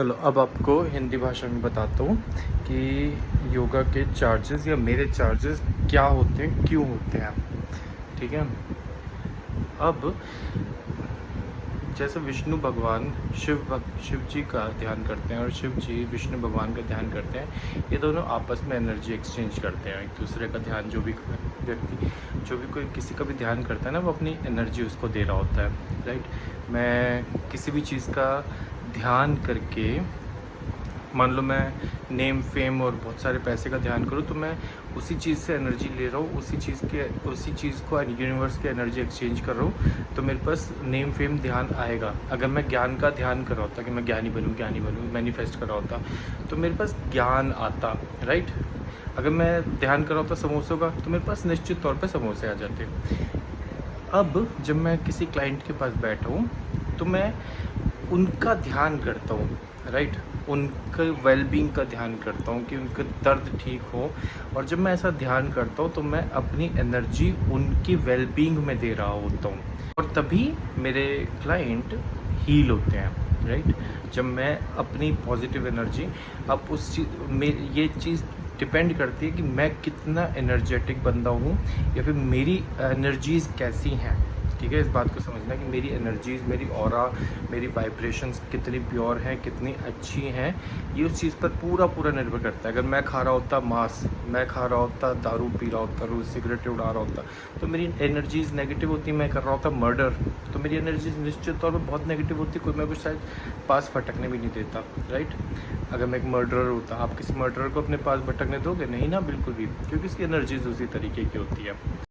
चलो अब आपको हिंदी भाषा में बताता हूँ कि योगा के चार्जेस या मेरे चार्जेस क्या होते हैं, क्यों होते हैं। ठीक है। अब जैसे विष्णु भगवान शिव जी का ध्यान करते हैं और शिव जी विष्णु भगवान का ध्यान करते हैं, ये दोनों आपस में एनर्जी एक्सचेंज करते हैं। एक दूसरे का ध्यान जो भी व्यक्ति जो भी कोई किसी का भी ध्यान करता है ना, वो अपनी एनर्जी उसको दे रहा होता है। राइट। मैं किसी भी चीज़ का ध्यान करके, मान लो मैं नेम फेम और बहुत सारे पैसे का ध्यान करूँ, तो मैं उसी चीज़ से एनर्जी ले रहा हूँ, उसी चीज़ को यूनिवर्स की एनर्जी एक्सचेंज कर रहा हूँ, तो मेरे पास नेम फेम ध्यान आएगा। अगर मैं ज्ञान का ध्यान कर रहा होता कि मैं ज्ञानी बनूँ मैनिफेस्ट कर रहा होता, तो मेरे पास ज्ञान आता। राइट। अगर मैं ध्यान कर रहा होता समोसों का, तो मेरे पास निश्चित तौर पर समोसे आ जाते। अब जब मैं किसी क्लाइंट के पास बैठा हूँ, तो मैं उनका ध्यान करता हूँ। राइट। उनके वेलबींग का ध्यान करता हूँ कि उनका दर्द ठीक हो, और जब मैं ऐसा ध्यान करता हूँ तो मैं अपनी एनर्जी उनकी वेलबींग में दे रहा होता हूँ, और तभी मेरे क्लाइंट हील होते हैं। राइट। जब मैं अपनी पॉजिटिव एनर्जी, अब उस चीज़ में ये चीज़ डिपेंड करती है कि मैं कितना एनर्जेटिक बंदा हूँ, या फिर मेरी एनर्जीज़ कैसी हैं। ठीक है। इस बात को समझना कि मेरी एनर्जीज़, मेरी ऑरा, मेरी वाइब्रेशंस कितनी प्योर हैं, कितनी अच्छी हैं, ये उस चीज़ पर पूरा निर्भर करता है। अगर मैं खा रहा होता मांस, मैं खा रहा होता दारू पी रहा होता, रोज़ सिगरेट उड़ा रहा होता, तो मेरी एनर्जीज़ नेगेटिव होती। मैं कर रहा होता मर्डर, तो मेरी एनर्जीज़ निश्चित तौर पर बहुत नेगेटिव होती। कोई मेरे को शायद पास भटकने भी नहीं देता। राइट। अगर मैं एक मर्डरर होता, आप किसी मर्डरर को अपने पास भटकने दोगे? नहीं ना, बिल्कुल भी, क्योंकि उसकी एनर्जीज़ उसी तरीके की होती है।